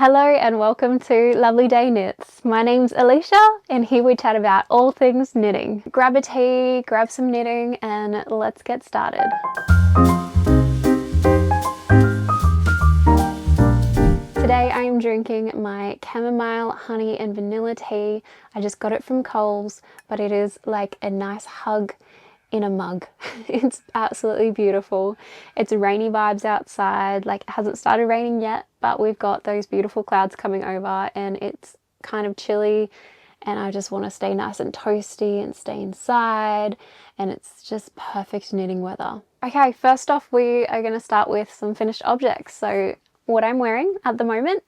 Hello and welcome to Lovely Day Knits. My name's Alicia and here we chat about all things knitting. Grab a tea, grab some knitting and let's get started. Today I am drinking my chamomile, honey and vanilla tea. I just got it from Coles, but it is like a nice hug in a mug. It's absolutely beautiful. It's rainy vibes outside, like it hasn't started raining yet, but we've got those beautiful clouds coming over and it's kind of chilly and I just want to stay nice and toasty and stay inside, and it's just perfect knitting weather. Okay, first off we are going to start with some finished objects. So what I'm wearing at the moment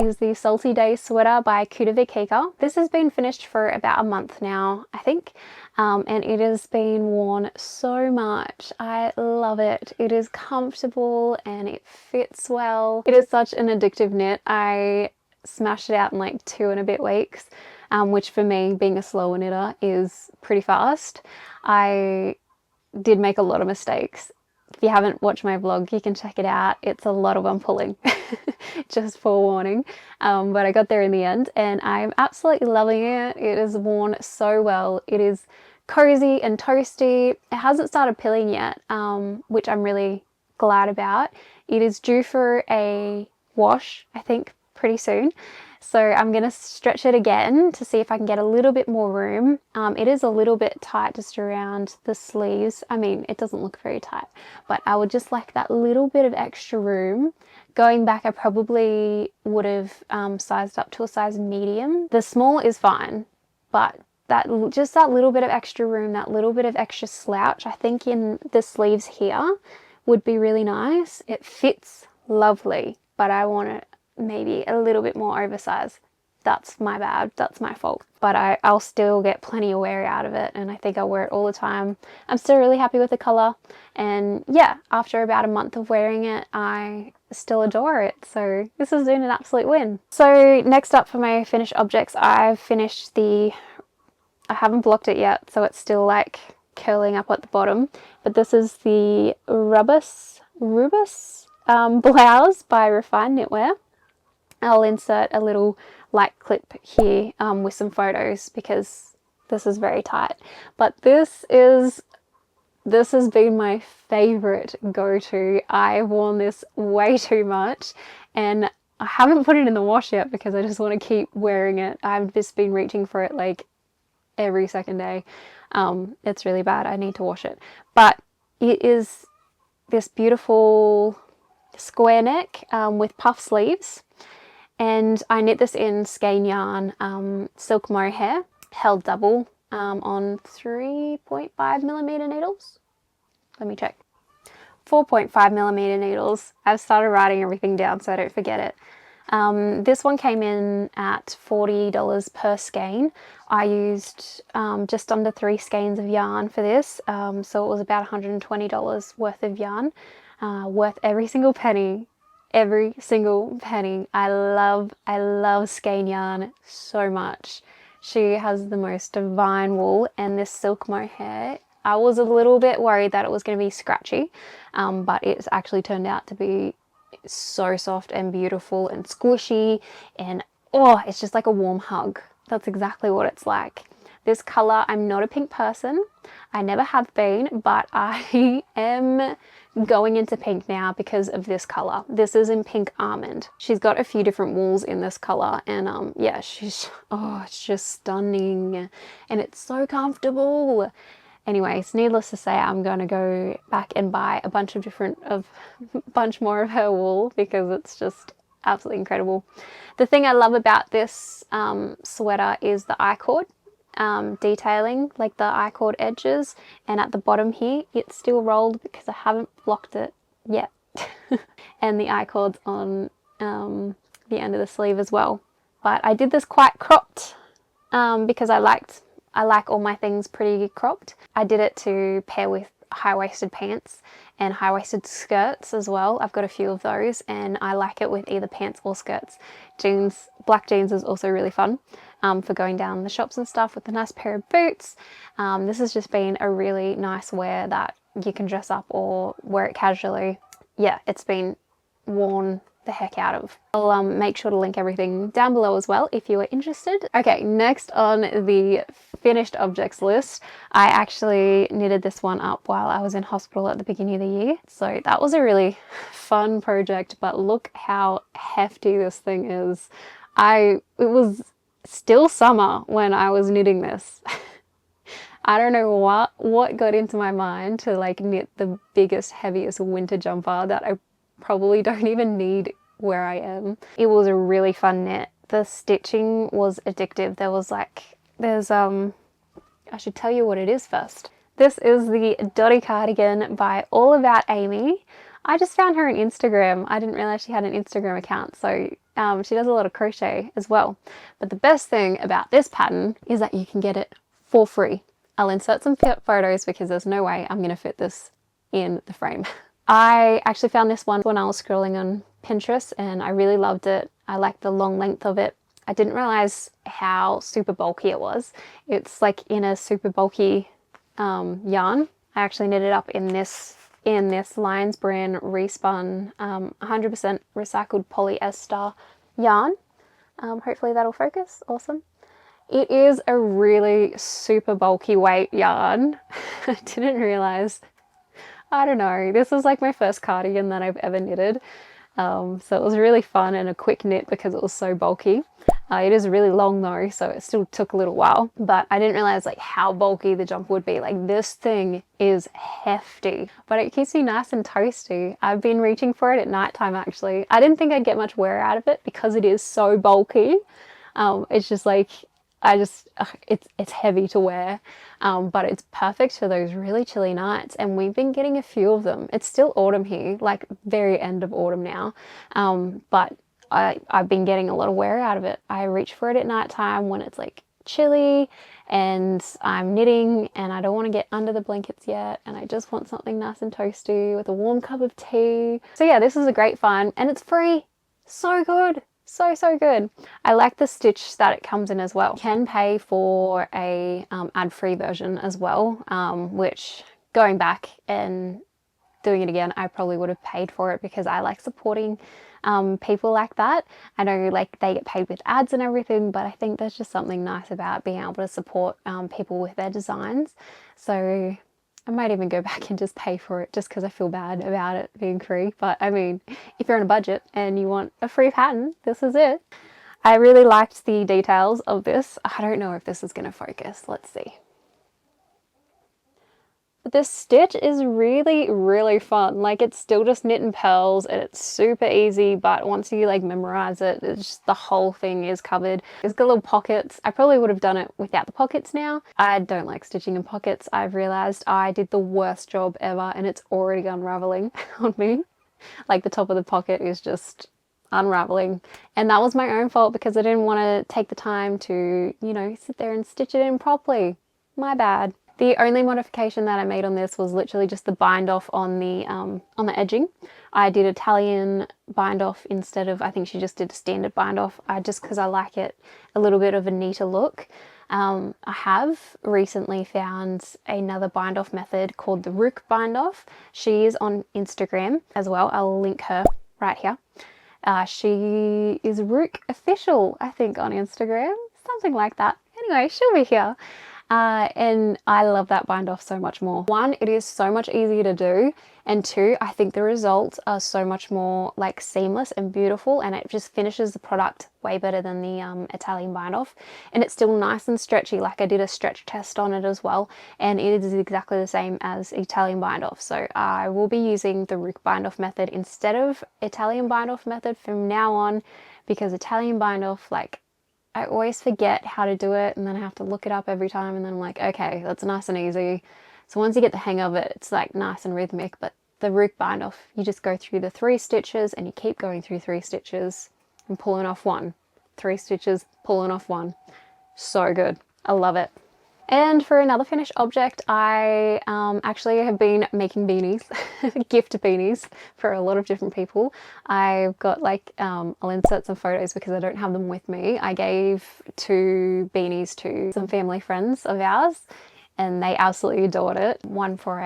is the Salty Day sweater by Kika. This has been finished for about a month now, I think, and it has been worn so much. I love it. It is comfortable and it fits well. It is such an addictive knit. I smashed it out in like 2 and a bit weeks, which for me, being a slower knitter, is pretty fast. I did make a lot of mistakes. If you haven't watched my vlog, you can check it out. It's a lot of unpulling, just forewarning. But I got there in the end and I'm absolutely loving it. It is worn so well. It is cozy and toasty. It hasn't started pilling yet, which I'm really glad about. It is due for a wash, I think, pretty soon. So I'm going to stretch it again to see if I can get a little bit more room. It is a little bit tight just around the sleeves. I mean, it doesn't look very tight, but I would just like that little bit of extra room. Going back, I probably would have sized up to a size medium. The small is fine, but just that little bit of extra room, that little bit of extra slouch, I think in the sleeves here would be really nice. It fits lovely, but I want it maybe a little bit more oversized. That's my bad, that's my fault, but I'll still get plenty of wear out of it and I think I'll wear it all the time. I'm still really happy with the colour, and yeah, after about a month of wearing it I still adore it, so this has been an absolute win. So next up for my finished objects, I haven't blocked it yet, so it's still like curling up at the bottom, but this is the Rubus Blouse by Refined Knitwear. I'll insert a little light clip here with some photos because this is very tight. But this has been my favorite go-to. I've worn this way too much and I haven't put it in the wash yet because I just want to keep wearing it. I've just been reaching for it like every second day. It's really bad. I need to wash it. But it is this beautiful square neck with puff sleeves. And I knit this in Skein Yarn silk mohair, held double on 3.5mm needles. Let me check. 4.5mm needles. I've started writing everything down so I don't forget it. This one came in at $40 per skein. I used just under 3 skeins of yarn for this, so it was about $120 worth of yarn, worth every single penny. Every single penny. I love Skein Yarn so much. She has the most divine wool, and this silk mohair, I was a little bit worried that it was going to be scratchy, but it's actually turned out to be so soft and beautiful and squishy, and oh, it's just like a warm hug. That's exactly what it's like. This colour, I'm not a pink person. I never have been, but I am going into pink now because of this colour. This is in pink almond. She's got a few different wools in this colour, and yeah, it's just stunning and it's so comfortable. Anyways, needless to say, I'm going to go back and buy a bunch more of her wool because it's just absolutely incredible. The thing I love about this sweater is the I-cord. Detailing, like the I-cord edges, and at the bottom here it's still rolled because I haven't blocked it yet. And the I-cord's on the end of the sleeve as well, but I did this quite cropped because I like all my things pretty cropped. I did it to pair with high-waisted pants and high-waisted skirts as well. I've got a few of those and I like it with either pants or skirts. Jeans, black jeans is also really fun for going down the shops and stuff with a nice pair of boots. This has just been a really nice wear that you can dress up or wear it casually. Yeah, it's been worn the heck out of. I'll make sure to link everything down below as well if you are interested. Okay, next on the finished objects list, I actually knitted this one up while I was in hospital at the beginning of the year. So that was a really fun project, but look how hefty this thing is. It was still summer when I was knitting this. I don't know what got into my mind to like knit the biggest, heaviest winter jumper that I probably don't even need where I am. It was a really fun knit. The stitching was addictive. I should tell you what it is first. This is the Dotty Cardigan by All About Amy. I just found her on Instagram. I didn't realize she had an Instagram account, so she does a lot of crochet as well. But the best thing about this pattern is that you can get it for free. I'll insert some photos because there's no way I'm going to fit this in the frame. I actually found this one when I was scrolling on Pinterest and I really loved it. I liked the long length of it. I didn't realize how super bulky it was. It's like in a super bulky yarn. I actually knitted up in this Lions brand respun 100% recycled polyester yarn. Hopefully that'll focus. Awesome. It is a really super bulky weight yarn. I didn't realize. I don't know. This was like my first cardigan that I've ever knitted. So it was really fun and a quick knit because it was so bulky. It is really long though, so it still took a little while. But I didn't realize like how bulky the jumper would be. Like this thing is hefty, but it keeps me nice and toasty. I've been reaching for it at night time actually. I didn't think I'd get much wear out of it because it is so bulky. It's just like, it's heavy to wear, but it's perfect for those really chilly nights, and we've been getting a few of them. It's still autumn here, like very end of autumn now, but I've been getting a lot of wear out of it. I reach for it at night time when it's like chilly and I'm knitting and I don't want to get under the blankets yet, and I just want something nice and toasty with a warm cup of tea. So yeah, this is a great find and it's free. So good. So good. I like the stitch that it comes in as well. You can pay for a ad-free version as well, which going back and doing it again, I probably would have paid for it because I like supporting people like that. I know like they get paid with ads and everything, but I think there's just something nice about being able to support people with their designs. So I might even go back and just pay for it just because I feel bad about it being free. But I mean, if you're on a budget and you want a free pattern, this is it. I really liked the details of this. I don't know if this is going to focus. Let's see. But this stitch is really fun. Like it's still just knit and purls and it's super easy, but once you like memorize it, it's just the whole thing is covered. It's got little pockets. I probably would have done it without the pockets now. I don't like stitching in pockets. I've realized I did the worst job ever and it's already unraveling on me. Like the top of the pocket is just unraveling, and that was my own fault because I didn't want to take the time to, you know, sit there and stitch it in properly. My bad. The only modification that I made on this was literally just the bind off on the edging. I did Italian bind off instead of, I think she just did a standard bind off, just because I like it a little bit of a neater look. I have recently found another bind off method called the Ruke Bind Off. She is on Instagram as well. I'll link her right here. She is Ruke Official, I think, on Instagram, something like that. Anyway, she'll be here. And I love that bind off so much more. One, it is so much easier to do, and two, I think the results are so much more like seamless and beautiful, and it just finishes the product way better than the Italian bind off, and it's still nice and stretchy. Like I did a stretch test on it as well, and it is exactly the same as Italian bind off. So I will be using the Ruke bind off method instead of Italian bind off method from now on, because Italian bind off, like, I always forget how to do it and then I have to look it up every time, and then I'm like, okay, that's nice and easy. So once you get the hang of it, it's like nice and rhythmic. But the Ruke bind off, you just go through the 3 stitches and you keep going through 3 stitches and pulling off 1. 3 stitches, pulling off 1. So good. I love it. And for another finished object, I actually have been making beanies, gift beanies for a lot of different people. I've got like, I'll insert some photos because I don't have them with me. I gave 2 beanies to some family friends of ours and they absolutely adored it. One for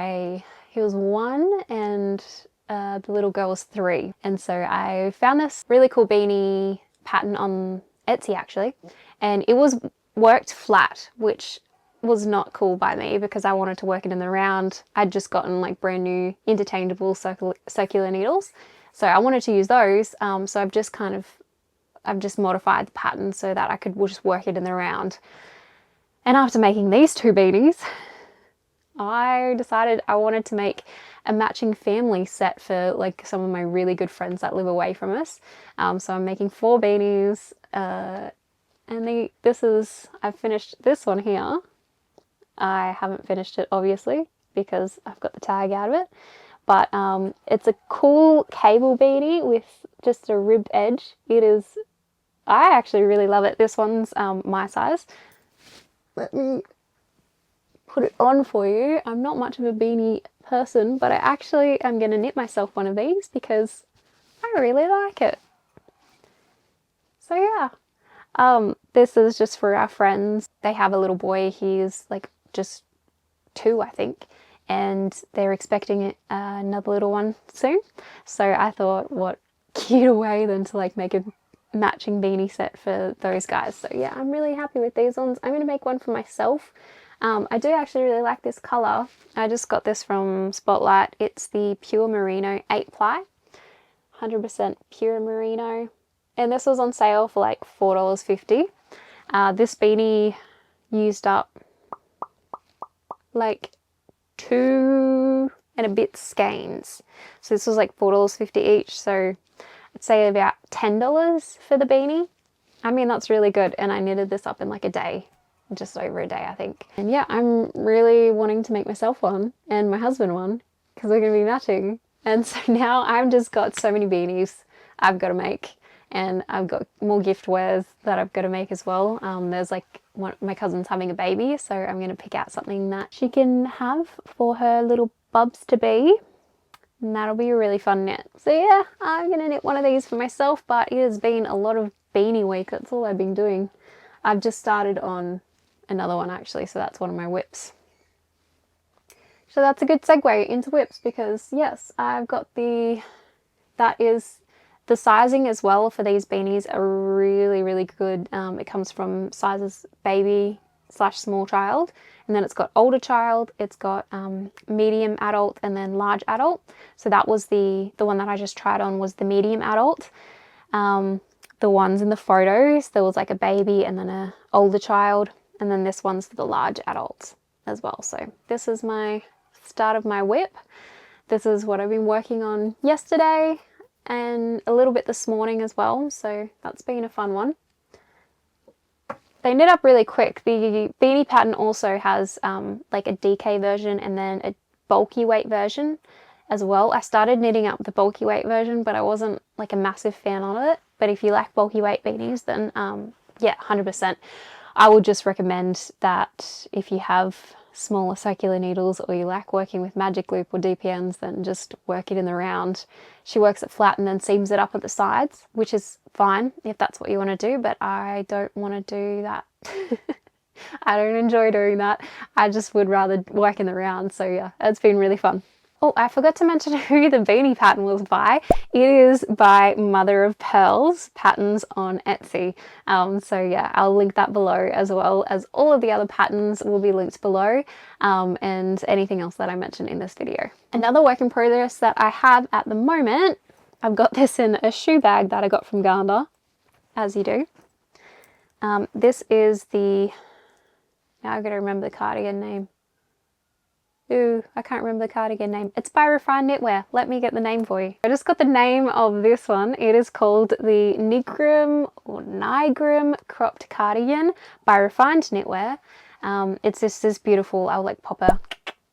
he was 1 and the little girl was 3. And so I found this really cool beanie pattern on Etsy actually, and it was worked flat, which was not cool by me because I wanted to work it in the round. I'd just gotten like brand new interchangeable circular needles, so I wanted to use those. So I've just modified the pattern so that I could just work it in the round. And after making these 2 beanies, I decided I wanted to make a matching family set for like some of my really good friends that live away from us. So I'm making 4 beanies, and I've finished this one here. I haven't finished it obviously because I've got the tag out of it, but it's a cool cable beanie with just a ribbed edge. I actually really love it. This one's my size. Let me put it on for you. I'm not much of a beanie person, but I actually am going to knit myself one of these because I really like it. So yeah, this is just for our friends. They have a little boy. He's like just 2, I think, and they're expecting another little one soon. So I thought, what cuter way than to like make a matching beanie set for those guys. So yeah, I'm really happy with these ones. I'm going to make one for myself. I do actually really like this colour. I just got this from Spotlight. It's the Pure Merino 8 ply, 100% pure merino, and this was on sale for like $4.50. This beanie used up like 2 and a bit skeins, so this was like $4.50 each, so I'd say about $10 for the beanie. I mean, that's really good, and I knitted this up in like a day, just over a day I think. And yeah, I'm really wanting to make myself one and my husband one because we're going to be matching. And so now I've just got so many beanies I've got to make, and I've got more gift wares that I've got to make as well. There's like my cousin's having a baby, so I'm going to pick out something that she can have for her little bubs to be, and that'll be a really fun knit. So yeah, I'm going to knit one of these for myself, but it has been a lot of beanie week. That's all I've been doing. I've just started on another one actually, so that's one of my whips. So that's a good segue into whips because yes, I've got that is the sizing as well for these beanies are really good. It comes from sizes baby / small child, and then it's got older child, it's got medium adult, and then large adult. So that was the one that I just tried on was the medium adult. The ones in the photos, there was like a baby and then a older child, and then this one's for the large adults as well. So this is my start of my whip. This is what I've been working on yesterday and a little bit this morning as well, so that's been a fun one. They knit up really quick. The beanie pattern also has like a DK version and then a bulky weight version as well. I started knitting up the bulky weight version, but I wasn't like a massive fan of it. But if you like bulky weight beanies, then yeah, 100%. I would just recommend that if you have smaller circular needles or you like working with magic loop or DPNs, then just work it in the round. She works it flat and then seams it up at the sides, which is fine if that's what you want to do, but I don't want to do that. I don't enjoy doing that. I just would rather work in the round. So yeah, it's been really fun. Oh, I forgot to mention who the beanie pattern was by. It is by Mother of Pearls Patterns on Etsy. So yeah, I'll link that below, as well as all of the other patterns will be linked below, and anything else that I mentioned in this video. Another work in progress that I have at the moment, I've got this in a shoe bag that I got from Gander, as you do. This is the, now I've got to remember the cardigan name. Ooh, I can't remember the cardigan name. It's by Refined Knitwear. Let me get the name for you. I just got the name of this one. It is called the Nigrum Cropped Cardigan by Refined Knitwear. It's just this beautiful, I'll like pop a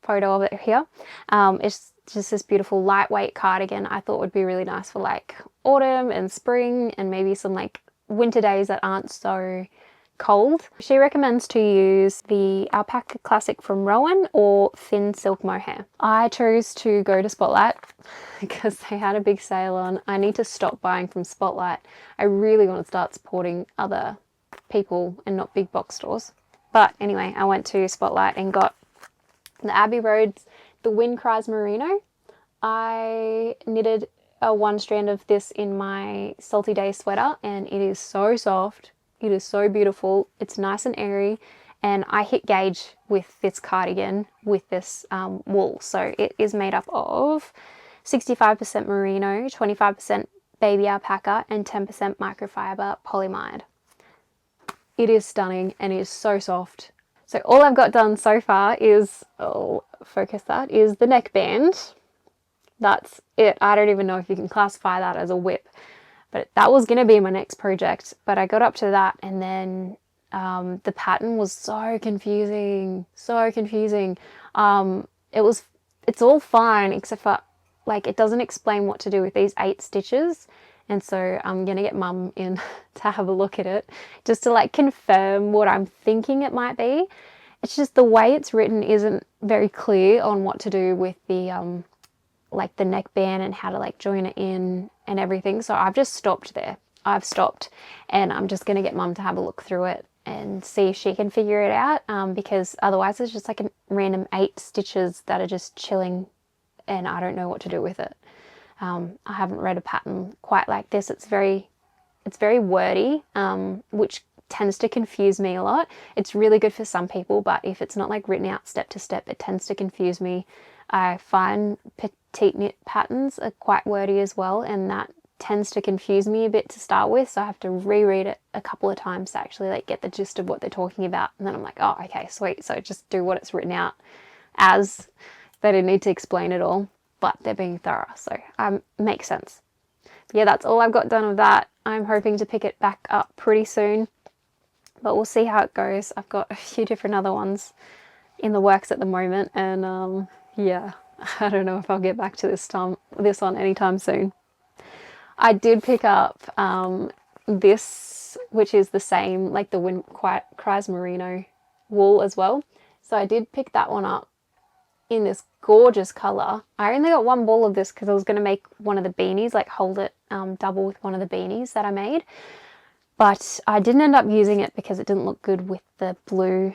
photo of it here. It's just this beautiful lightweight cardigan I thought would be really nice for like autumn and spring and maybe some like winter days that aren't so cold. She recommends to use the Alpaca Classic from Rowan or Thin Silk Mohair. I chose to go to Spotlight because they had a big sale on. I need to stop buying from Spotlight. I really want to start supporting other people and not big box stores. But anyway, I went to Spotlight and got the Abbey Roads, the Wind Cries Merino. I knitted one strand of this in my Salty Day sweater, and it is so soft. It is so beautiful. It's nice and airy, and I hit gauge with this cardigan with this wool. So it is made up of 65% merino, 25% baby alpaca, and 10% microfiber polyamide. It is stunning and it is so soft. So all I've got done so far is, focus that, is the neckband. That's it. I don't even know if you can classify that as a whip, but that was going to be my next project. But I got up to that, and then the pattern was so confusing, so confusing. It's all fine except for, like, it doesn't explain what to do with these 8 stitches. And so I'm going to get Mum in to have a look at it just to like confirm what I'm thinking it might be. It's just the way it's written isn't very clear on what to do with the like the neckband and how to like join it in and everything. So I've just stopped there. I've stopped, and I'm just going to get Mum to have a look through it and see if she can figure it out, because otherwise it's just like a random 8 stitches that are just chilling and I don't know what to do with it. I haven't read a pattern quite like this. It's very wordy, which tends to confuse me a lot. It's really good for some people, but if it's not like written out step to step, it tends to confuse me. I find petite knit patterns are quite wordy as well, and that tends to confuse me a bit to start with, so I have to reread it a couple of times to actually like get the gist of what they're talking about, and then I'm like, oh, okay, sweet. So just do what it's written out as. They don't need to explain it all, but they're being thorough, so makes sense. But yeah, that's all I've got done with that. I'm hoping to pick it back up pretty soon, but we'll see how it goes. I've got a few different other ones in the works at the moment, and yeah, I don't know if I'll get back to this one anytime soon. I did pick up this, which is the same, like the Wind Cries Merino wool as well. So I did pick that one up in this gorgeous color. I only got one ball of this because I was going to make one of the beanies, like hold it double with one of the beanies that I made. But I didn't end up using it because it didn't look good with the blue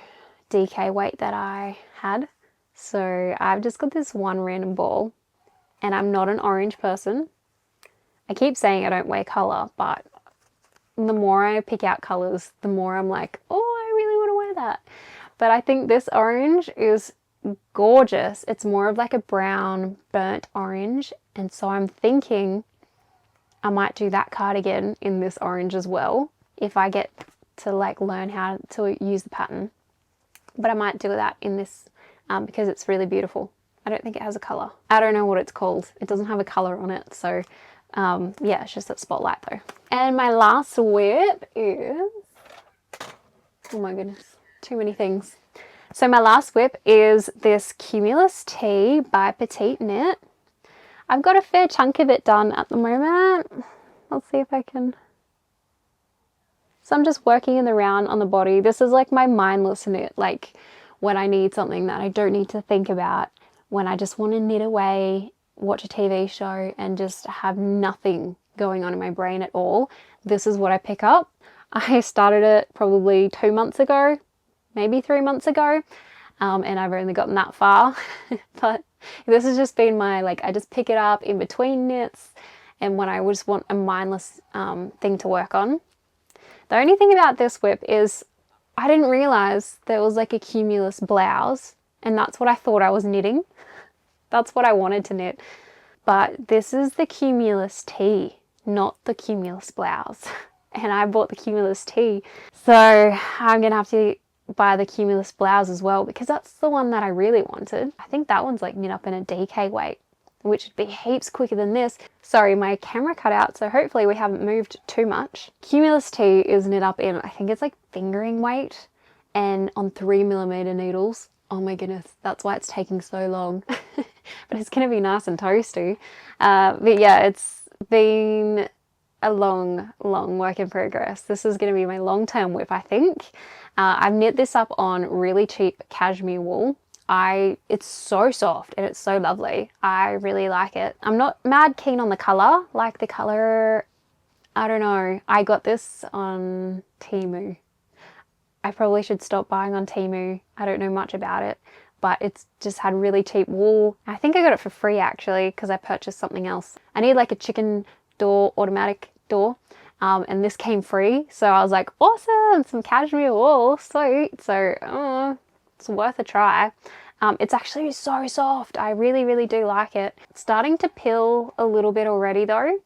DK weight that I had. So I've just got this one random ball, and I'm not an orange person. I keep saying I don't wear color, but the more I pick out colors, the more I'm like, oh, I really want to wear that. But I think this orange is gorgeous. It's more of like a brown burnt orange, and so I'm thinking I might do that cardigan in this orange as well if I get to like learn how to use the pattern. But I might do that in this because it's really beautiful. I don't think it has a color. I don't know what it's called. It doesn't have a color on it, so yeah, it's just that spotlight though. And my last whip is, oh my goodness, too many things. So my last whip is this Cumulus Tee by Petite Knit. I've got a fair chunk of it done at the moment. Let's see if I can. So I'm just working in the round on the body. This is like my mindless knit, like when I need something that I don't need to think about, when I just want to knit away, watch a TV show and just have nothing going on in my brain at all. This is what I pick up. I started it probably 2 months ago, maybe 3 months ago, and I've only gotten that far. But this has just been my, like, I just pick it up in between knits and when I just want a mindless thing to work on. The only thing about this whip is I didn't realize there was like a Cumulus blouse, and that's what I thought I was knitting. That's what I wanted to knit. But this is the Cumulus Tee, not the Cumulus blouse. And I bought the Cumulus Tee. So I'm going to have to buy the Cumulus blouse as well, because that's the one that I really wanted. I think that one's like knit up in a DK weight, which would be heaps quicker than this. Sorry, my camera cut out, so hopefully we haven't moved too much. Cumulus Tee is knit up in, I think it's like fingering weight and on 3mm needles. Oh my goodness, that's why it's taking so long. But it's going to be nice and toasty. But yeah, it's been a long work in progress. This is going to be my long-term whip, I think. I've knit this up on really cheap cashmere wool. It's so soft and it's so lovely. I really like it. I'm not mad keen on the colour. Like the colour, I don't know. I got this on Temu. I probably should stop buying on Temu. I don't know much about it, but it's just had really cheap wool. I think I got it for free actually because I purchased something else. I need like a chicken door, automatic door, and this came free, so I was like, awesome, some cashmere wool, sweet. So it's worth a try. It's actually so soft. I really do like it. It's starting to peel a little bit already though,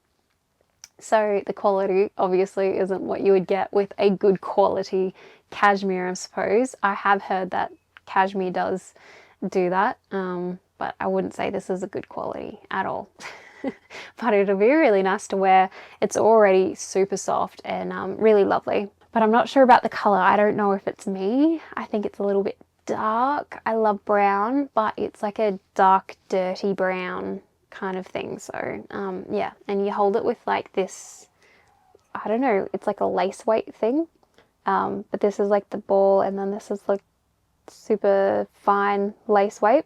so the quality obviously isn't what you would get with a good quality cashmere, I suppose. I have heard that cashmere does do that, but I wouldn't say this is a good quality at all. But it'll be really nice to wear. It's already super soft and really lovely. But I'm not sure about the colour. I don't know if it's me. I think it's a little bit dark. I love brown, but it's like a dark, dirty brown kind of thing. So yeah, and you hold it with like this, I don't know, it's like a lace weight thing. But this is like the ball, and then this is like super fine lace weight.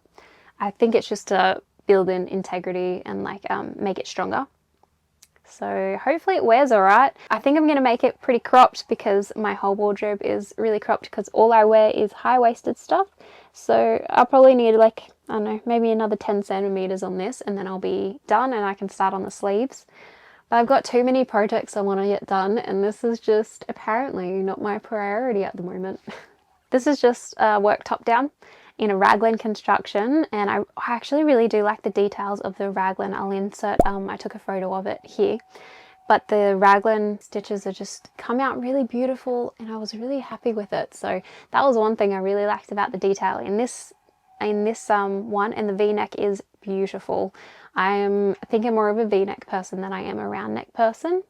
I think it's just to build in integrity and like make it stronger. So hopefully it wears all right. I think I'm going to make it pretty cropped because my whole wardrobe is really cropped because all I wear is high-waisted stuff. So I'll probably need like, I don't know, maybe another 10 centimeters on this, and then I'll be done and I can start on the sleeves. But I've got too many projects I want to get done, and this is just apparently not my priority at the moment. This is just work top down in a raglan construction, and I actually really do like the details of the raglan. I'll insert, I took a photo of it here, but the raglan stitches are just come out really beautiful, and I was really happy with it. So that was one thing I really liked about the detail in this one, and the v-neck is beautiful. I think I'm more of a v-neck person than I am a round neck person.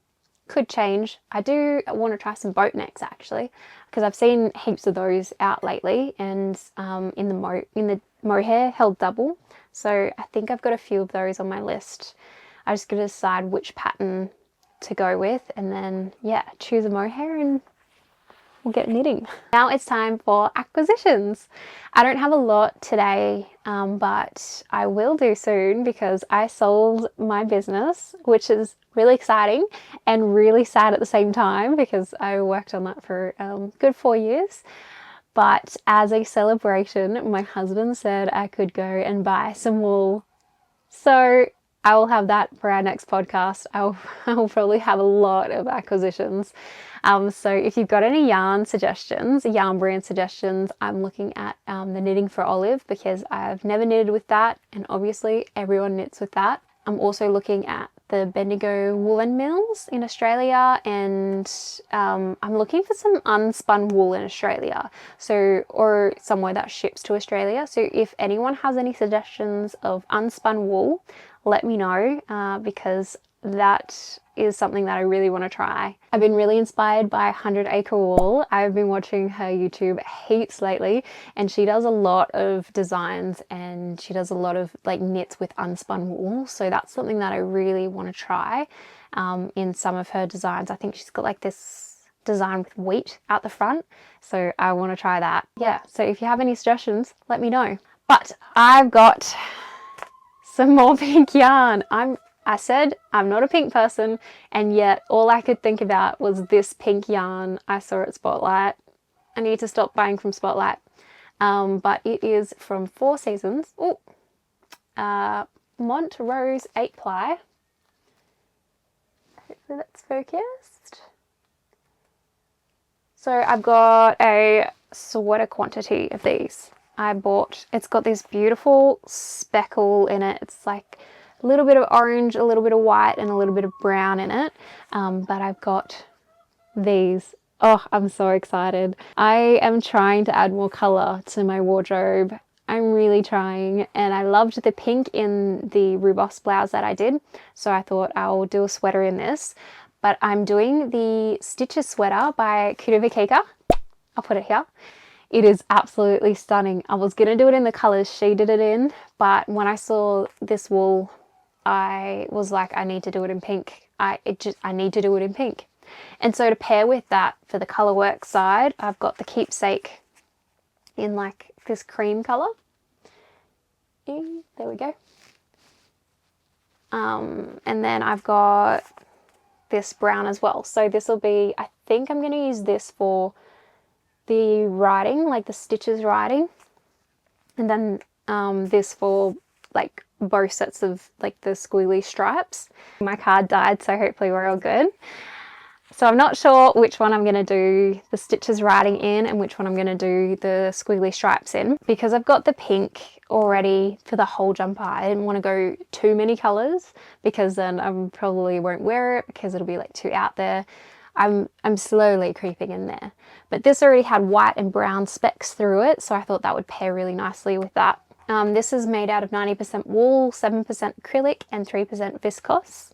Could change. I do want to try some boat necks actually, because I've seen heaps of those out lately, and in the mohair held double, so I think I've got a few of those on my list. I just got to decide which pattern to go with, and then yeah, choose a mohair and we'll get knitting. Now it's time for acquisitions. I don't have a lot today, but I will do soon because I sold my business, which is really exciting and really sad at the same time because I worked on that for a good 4 years. But as a celebration, my husband said I could go and buy some wool. So I will have that for our next podcast. I will probably have a lot of acquisitions. So if you've got any yarn suggestions, yarn brand suggestions, I'm looking at the Knitting for Olive because I've never knitted with that, and obviously everyone knits with that. I'm also looking at the Bendigo Woolen Mills in Australia, and I'm looking for some unspun wool in Australia, or somewhere that ships to Australia. So if anyone has any suggestions of unspun wool, let me know, because that is something that I really want to try. I've been really inspired by 100 Acre Wool. I've been watching her YouTube heaps lately, and she does a lot of designs and she does a lot of like knits with unspun wool. So that's something that I really want to try in some of her designs. I think she's got like this design with wheat out the front, so I want to try that. Yeah, so if you have any suggestions, let me know. But I've got some more pink yarn. I said I'm not a pink person, and yet all I could think about was this pink yarn I saw at Spotlight. I need to stop buying from Spotlight. But it is from Four Seasons. Montrose 8-ply. Hopefully that's focused. So I've got a sweater quantity of these. It's got this beautiful speckle in it. It's like a little bit of orange, a little bit of white, and a little bit of brown in it. But I've got these. Oh, I'm so excited. I am trying to add more colour to my wardrobe. I'm really trying, and I loved the pink in the Rubus blouse that I did, so I thought I'll do a sweater in this. But I'm doing the Stitches sweater by Kudavakika. I'll put it here. It is absolutely stunning. I was going to do it in the colours she did it in, but when I saw this wool, I was like, I need to do it in pink. I need to do it in pink. And so to pair with that for the colour work side, I've got the Keepsake in like this cream colour. There we go. And then I've got this brown as well. So this will be, I think I'm going to use this for the writing, like the stitches writing. And then this for like both sets of like the squiggly stripes. My card died, so hopefully we're all good. So I'm not sure which one I'm going to do the stitches writing in and which one I'm going to do the squiggly stripes in, because I've got the pink already for the whole jumper. I didn't want to go too many colours because then I probably won't wear it because it'll be like too out there. I'm slowly creeping in there. But this already had white and brown specks through it, so I thought that would pair really nicely with that. This is made out of 90% wool, 7% acrylic and 3% viscose,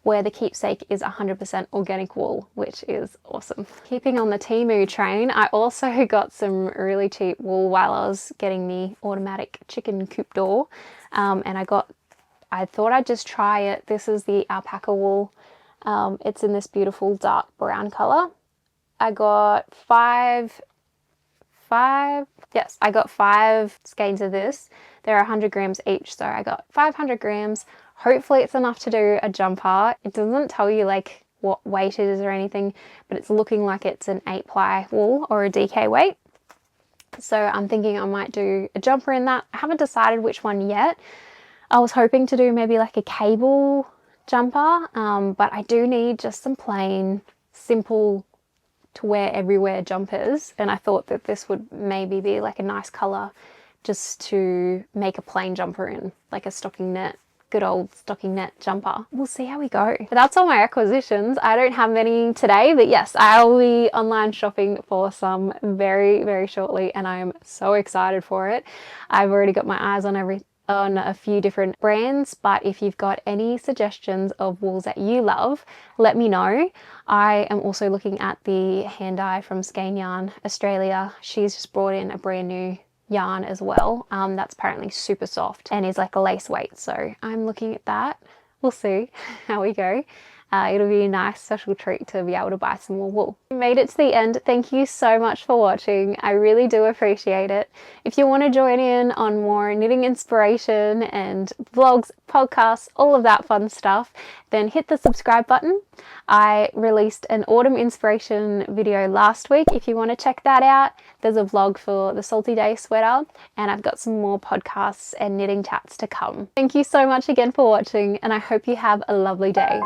where the keepsake is 100% organic wool, which is awesome. Keeping on the Temu train, I also got some really cheap wool while I was getting the automatic chicken coop door. And I thought I'd just try it. This is the Alpaca Wool. It's in this beautiful dark brown color. I got five skeins of this. They're 100 grams each, so I got 500 grams. Hopefully it's enough to do a jumper. It doesn't tell you like what weight it is or anything, but it's looking like it's an 8-ply wool or a DK weight. So I'm thinking I might do a jumper in that. I haven't decided which one yet. I was hoping to do maybe like a cable jumper, but I do need just some plain, simple to wear everywhere jumpers, and I thought that this would maybe be like a nice color just to make a plain jumper in, like a stocking knit, good old stocking knit jumper. We'll see how we go. But that's all my acquisitions. I don't have many today, but yes, I'll be online shopping for some very, very shortly, and I am so excited for it. I've already got my eyes on a few different brands, but if you've got any suggestions of wools that you love, let me know. I am also looking at the hand dye from Skein Yarn Australia. She's just brought in a brand new yarn as well. That's apparently super soft and is like a lace weight, so I'm looking at that. We'll see how we go. It'll be a nice special treat to be able to buy some more wool. You made it to the end. Thank you so much for watching. I really do appreciate it. If you want to join in on more knitting inspiration and vlogs, podcasts, all of that fun stuff, then hit the subscribe button. I released an autumn inspiration video last week. If you want to check that out, there's a vlog for the Salty Day sweater, and I've got some more podcasts and knitting chats to come. Thank you so much again for watching, and I hope you have a lovely day.